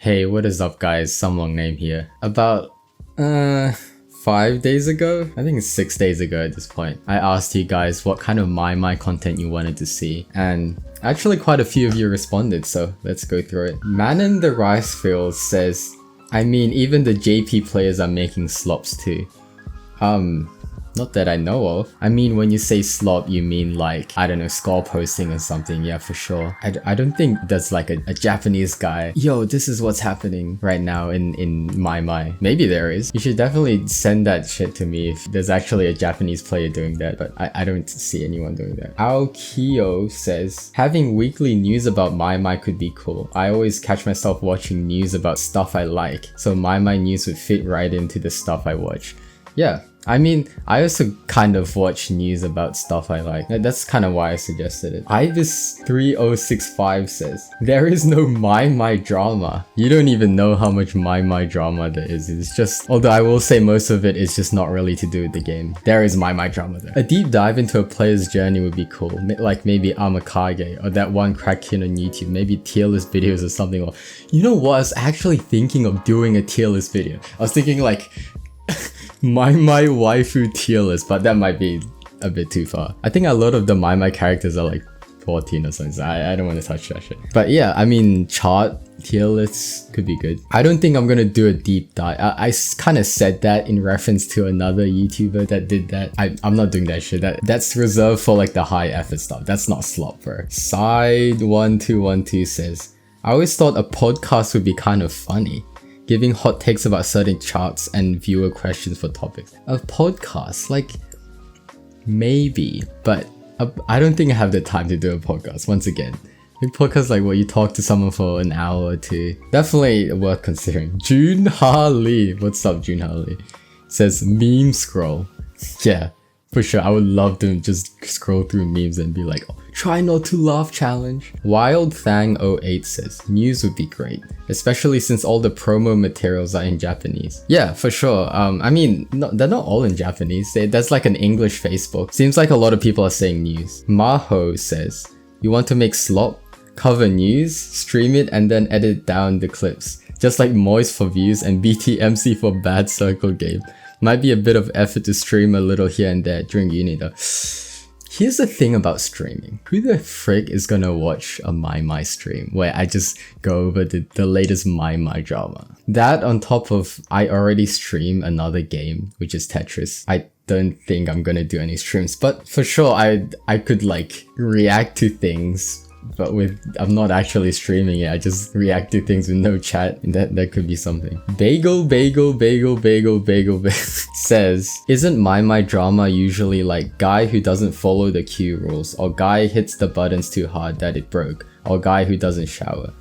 Hey, what is up guys, some long name here. About 5 days ago, I think it's 6 days ago at this point, I asked you guys what kind of Maimai content you wanted to see, and actually quite a few of you responded, so let's go through it. Man in the Rice Field says, I mean even the JP players are making slops too. Not that I know of. I mean, when you say slop, you mean like, I don't know, score posting or something. Yeah, for sure. I don't think there's like a Japanese guy. Yo, this is what's happening right now in Maimai. Maybe there is. You should definitely send that shit to me if there's actually a Japanese player doing that. But I don't see anyone doing that. Aokio says, having weekly news about Maimai could be cool. I always catch myself watching news about stuff I like. So Maimai news would fit right into the stuff I watch. Yeah. I mean, I also kind of watch news about stuff I like. That's kind of why I suggested it. Ibis3065 says, there is no Maimai drama. You don't even know how much Maimai drama there is. It's just, although I will say most of it is just not really to do with the game. There is Maimai drama though. A deep dive into a player's journey would be cool. Like maybe Amakage or that one crack kid on YouTube. Maybe tier list videos or something. Or, you know what? I was actually thinking of doing a tier list video. I was thinking like, Maimai waifu tier list, but that might be a bit too far. I think a lot of the Maimai characters are like 14 or something, so I don't want to touch that shit. But yeah, I mean, chart tier lists could be good. I don't think I'm gonna do a deep dive. I kind of said that in reference to another YouTuber that did that. I'm not doing that shit. That's reserved for like the high effort stuff. That's not slop, bro. Side1212 says, I always thought a podcast would be kind of funny, giving hot takes about certain charts and viewer questions for topics. A podcast, like, maybe, but I don't think I have the time to do a podcast, once again. A podcast like what you talk to someone for an hour or two. Definitely worth considering. Junha Lee, what's up Junha Lee? Says meme scroll. Yeah, for sure, I would love to just scroll through memes and be like, oh, try not to laugh challenge. WildFang08 says, news would be great, especially since all the promo materials are in Japanese. Yeah, for sure. I mean, they're not all in Japanese. There's like an English Facebook. Seems like a lot of people are saying news. Maho says, you want to make slop? Cover news, stream it, and then edit down the clips. Just like Moist for views and BTMC for bad circle game. Might be a bit of effort to stream a little here and there during uni though. Here's the thing about streaming. Who the frick is gonna watch a Maimai stream where I just go over the latest Maimai drama? That on top of I already stream another game, which is Tetris. I don't think I'm gonna do any streams, but for sure I could like react to things, but I'm not actually streaming it. I just react to things with no chat, and that could be something. Bagel says, isn't Maimai drama usually like guy who doesn't follow the queue rules, or guy hits the buttons too hard that it broke, or guy who doesn't shower?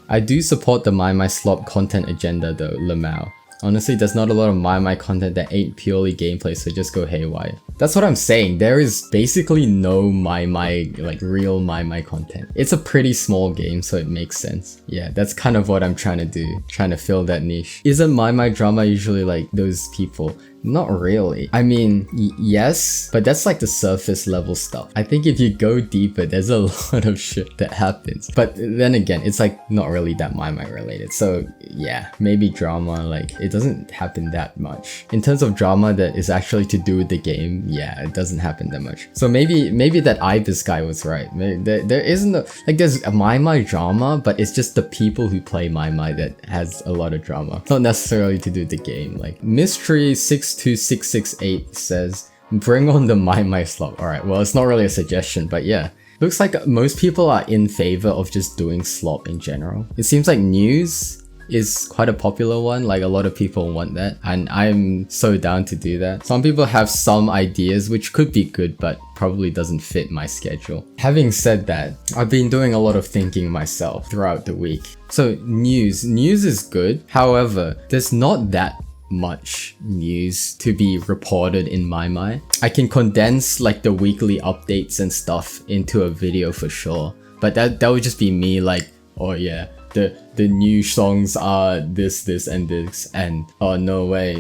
I do support the Maimai slop content agenda though, Lamau. Honestly, there's not a lot of Maimai content that ain't purely gameplay, so just go haywire. That's what I'm saying. There is basically no Maimai, like real Maimai content. It's a pretty small game, so it makes sense. Yeah, that's kind of what I'm trying to do. Trying to fill that niche. Isn't Maimai drama usually like those people? Not really. I mean, yes, but that's like the surface level stuff. I think if you go deeper, there's a lot of shit that happens. But then again, it's like not really that Maimai related. So yeah, maybe drama, like it doesn't happen that much. In terms of drama that is actually to do with the game, yeah, it doesn't happen that much. So maybe that Ibis guy was right. There isn't like there's a Maimai drama, but it's just the people who play Maimai that has a lot of drama. Not necessarily to do with the game. Like Mystery 62668 says, bring on the Maimai slop. Alright, well it's not really a suggestion, but yeah. Looks like most people are in favor of just doing slop in general. It seems like news is quite a popular one, like a lot of people want that, and I'm so down to do that. Some people have some ideas which could be good, but probably doesn't fit my schedule. Having said that, I've been doing a lot of thinking myself throughout the week. So news is good, however, there's not that much news to be reported in Maimai. I can condense like the weekly updates and stuff into a video for sure, but that would just be me like, oh yeah, the new songs are this and this, and oh no way,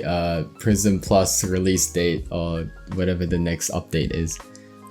Prism Plus release date or whatever the next update is.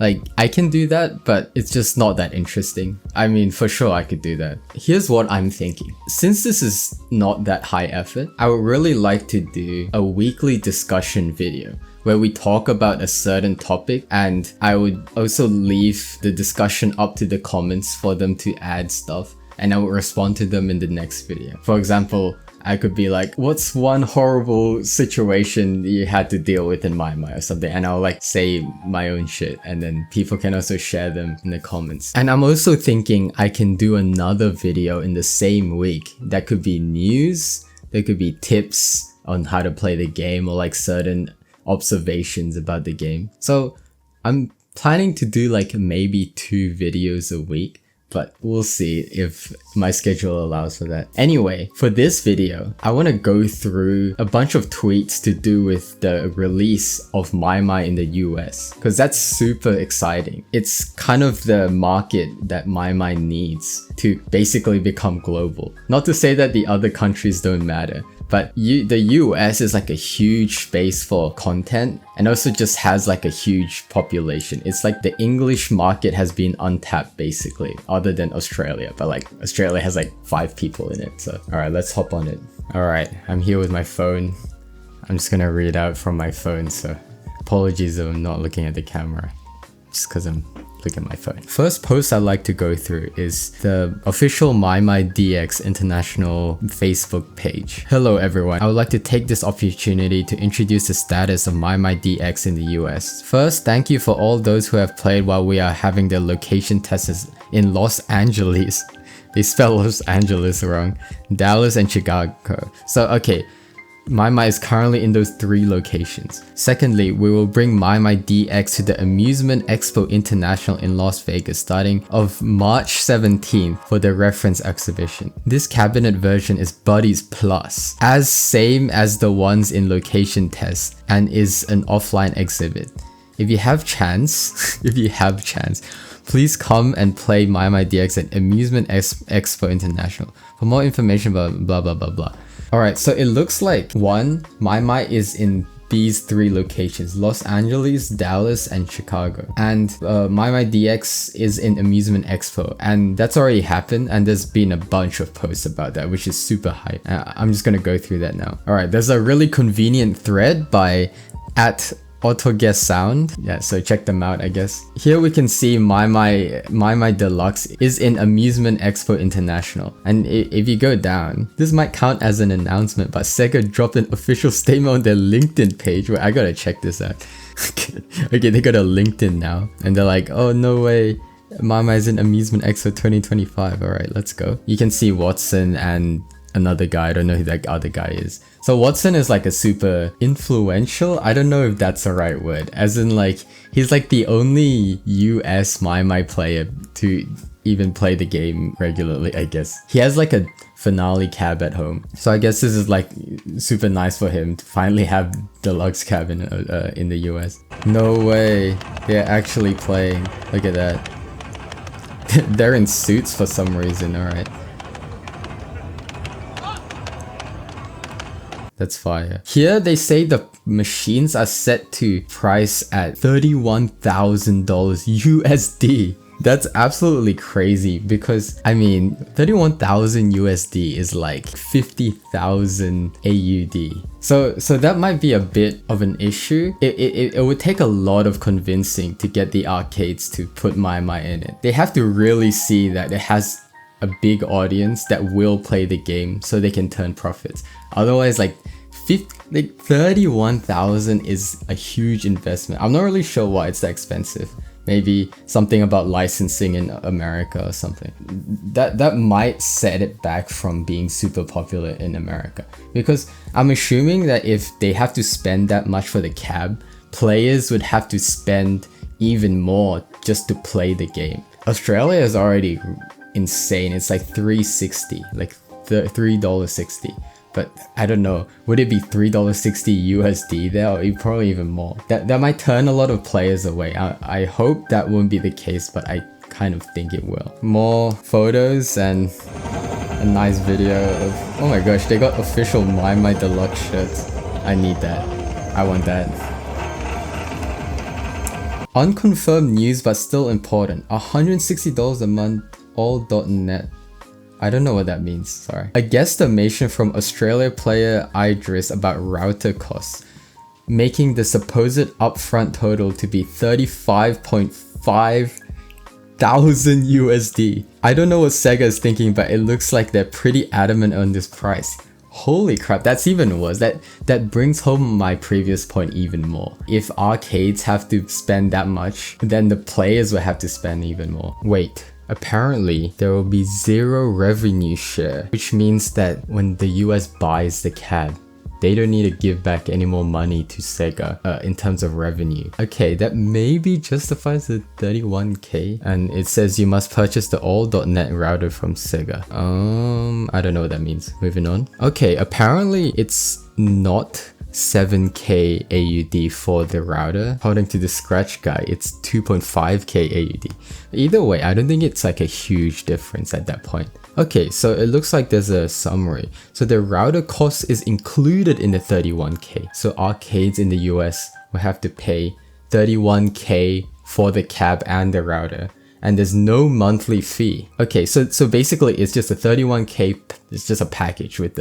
Like, I can do that, but it's just not that interesting. I mean, for sure I could do that. Here's what I'm thinking. Since this is not that high effort, I would really like to do a weekly discussion video where we talk about a certain topic, and I would also leave the discussion up to the comments for them to add stuff, and I would respond to them in the next video. For example, I could be like, what's one horrible situation you had to deal with in Maimai or something, and I'll like say my own shit, and then people can also share them in the comments. And I'm also thinking I can do another video in the same week that could be news, there could be tips on how to play the game, or like certain observations about the game. So I'm planning to do like maybe 2 videos a week, but we'll see if my schedule allows for that. Anyway, for this video, I want to go through a bunch of tweets to do with the release of Maimai in the US, because that's super exciting. It's kind of the market that Maimai needs to basically become global. Not to say that the other countries don't matter, but the US is like a huge space for content, and also just has like a huge population. It's like the English market has been untapped basically, other than Australia, but like Australia has like 5 people in it. So alright, let's hop on it. Alright, I'm here with my phone. I'm just gonna read out from my phone, so apologies if I'm not looking at the camera, just because I'm looking at my phone. First post I'd like to go through is the official Maimai DX International Facebook page. Hello everyone, I would like to take this opportunity to introduce the status of Maimai DX in the US. First, thank you for all those who have played while we are having the location tests in Los Angeles. They spell Los Angeles wrong. Dallas and Chicago. So okay, Maimai is currently in those 3 locations. Secondly, we will bring Maimai DX to the Amusement Expo International in Las Vegas starting of March 17th for the reference exhibition. This cabinet version is Buddies Plus, as same as the ones in location test, and is an offline exhibit. If you have chance, please come and play Maimai DX at Amusement Expo International. For more information about blah blah blah blah. Alright, so it looks like Maimai is in these 3 locations: Los Angeles, Dallas, and Chicago. And Maimai DX is in Amusement Expo, and that's already happened, and there's been a bunch of posts about that, which is super hype. I'm just gonna go through that now. Alright, there's a really convenient thread by @AutoGuessSound. Yeah, so check them out, I guess. Here we can see Maimai Deluxe is in Amusement Expo International. And if you go down, this might count as an announcement, but SEGA dropped an official statement on their LinkedIn page. Wait, I gotta check this out. Okay, they got a LinkedIn now, and they're like, oh no way, Maimai is in Amusement Expo 2025. Alright, let's go. You can see Watson and another guy. I don't know who that other guy is. So Watson is like a super influential, I don't know if that's the right word, as in like he's like the only US Maimai player to even play the game regularly, I guess. He has like a finale cab at home, so I guess this is like super nice for him to finally have deluxe cabin in the US. No way, they're actually playing. Look at that. They're in suits for some reason. Alright, that's fire. Here they say the machines are set to price at $31,000 USD. That's absolutely crazy, because I mean 31,000 USD is like 50,000 AUD. So that might be a bit of an issue. It would take a lot of convincing to get the arcades to put Maimai in it. They have to really see that it has a big audience that will play the game so they can turn profits. Otherwise, like 31,000 is a huge investment. I'm not really sure why it's that expensive. Maybe something about licensing in America or something. That might set it back from being super popular in America. Because I'm assuming that if they have to spend that much for the cab, players would have to spend even more just to play the game. Australia is already insane. It's like $3.60, like $3.60. But I don't know, would it be $3.60 USD there, or probably even more? That might turn a lot of players away. I hope that won't be the case, but I kind of think it will. More photos and a nice video of, oh my gosh, they got official Maimai Deluxe shirts. I need that. I want that. Unconfirmed news but still important. $160 a month, all.net. I don't know what that means, sorry. A guesstimation from Australia player Idris about router costs, making the supposed upfront total to be 35.5 thousand USD. I don't know what SEGA is thinking, but it looks like they're pretty adamant on this price. Holy crap, that's even worse. That brings home my previous point even more. If arcades have to spend that much, then the players will have to spend even more. Wait, apparently there will be zero revenue share, which means that when the US buys the cab, they don't need to give back any more money to SEGA in terms of revenue. Okay, that maybe justifies the 31k. And it says you must purchase the all.net router from SEGA. I don't know what that means. Moving on. Okay, apparently it's not 7k AUD for the router. According to the scratch guy, it's 2.5k AUD. Either way, I don't think it's like a huge difference at that point. Okay, so it looks like there's a summary. So the router cost is included in the 31k. So arcades in the US will have to pay 31k for the cab and the router. And there's no monthly fee. Okay, so basically it's just a 31k, it's just a package with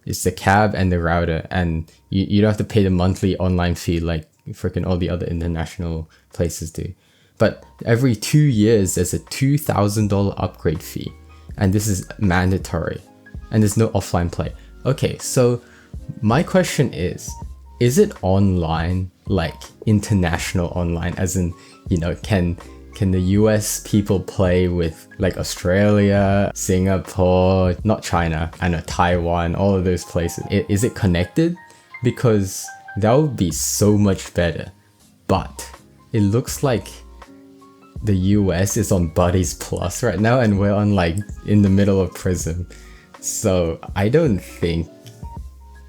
it's the cab and the router, and you don't have to pay the monthly online fee like freaking all the other international places do. But every 2 years there's a $2,000 upgrade fee. And this is mandatory, and there's no offline play. Okay, so my question is it online, like international online, as in, you know, can the US people play with like Australia, Singapore, not China, I know Taiwan, all of those places? Is it connected? Because that would be so much better. But it looks like the US is on Buddies Plus right now, and we're on like in the middle of Prism. So I don't think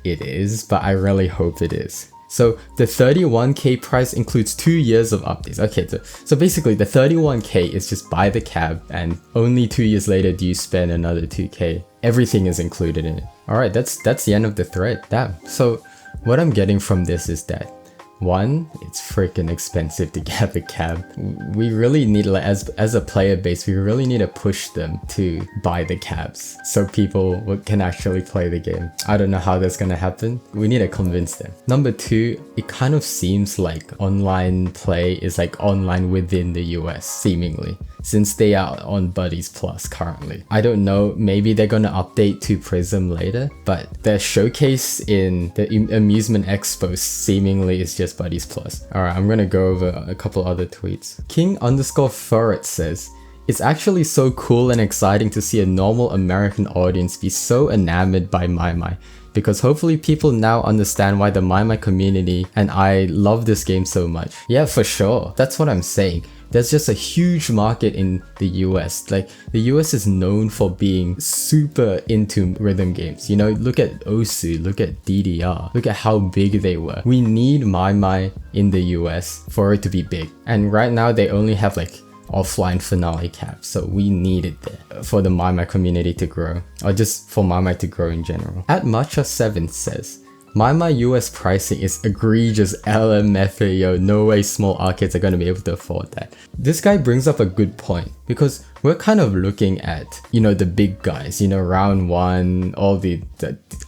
it is, but I really hope it is. So the 31k price includes 2 years of updates. Okay, so basically the 31k is just buy the cab, and only 2 years later do you spend another 2k. Everything is included in it. Alright, that's the end of the thread. Damn. So what I'm getting from this is that, one, it's freaking expensive to get a cab. We really need, like, as a player base, we really need to push them to buy the cabs so people can actually play the game. I don't know how that's gonna happen. We need to convince them. Number two, it kind of seems like online play is like online within the US, seemingly, since they are on Buddies Plus currently. I don't know, maybe they're gonna update to Prism later, but their showcase in the Amusement Expo seemingly is just Buddies Plus. Alright, I'm gonna go over a couple other tweets. King_Furret says, "It's actually so cool and exciting to see a normal American audience be so enamored by Maimai, because hopefully people now understand why the Maimai community and I love this game so much." Yeah, for sure. That's what I'm saying. There's just a huge market in the US. Like, the US is known for being super into rhythm games. You know, look at Osu, look at DDR, look at how big they were. We need Maimai in the US for it to be big. And right now they only have like offline finale caps, so we need it there for the Maimai community to grow, or just for Maimai to grow in general. At Matcha7 says, "Maimai US pricing is egregious LMFAO, no way small arcades are going to be able to afford that." This guy brings up a good point, because we're kind of looking at, you know, the big guys, you know, Round 1, all the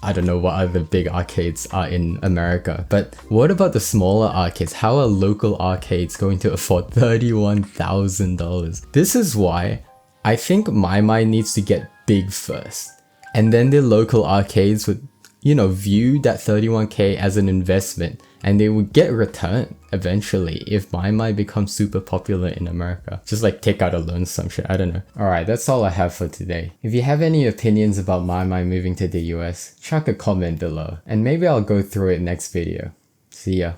I don't know what other big arcades are in America. But what about the smaller arcades? How are local arcades going to afford $31,000? This is why I think Maimai needs to get big first, and then the local arcades would, you know, view that 31k as an investment, and they would get returned eventually if Maimai becomes super popular in America. Just like take out a loan, some shit, I don't know. Alright, that's all I have for today. If you have any opinions about Maimai moving to the US, chuck a comment below, and maybe I'll go through it next video. See ya.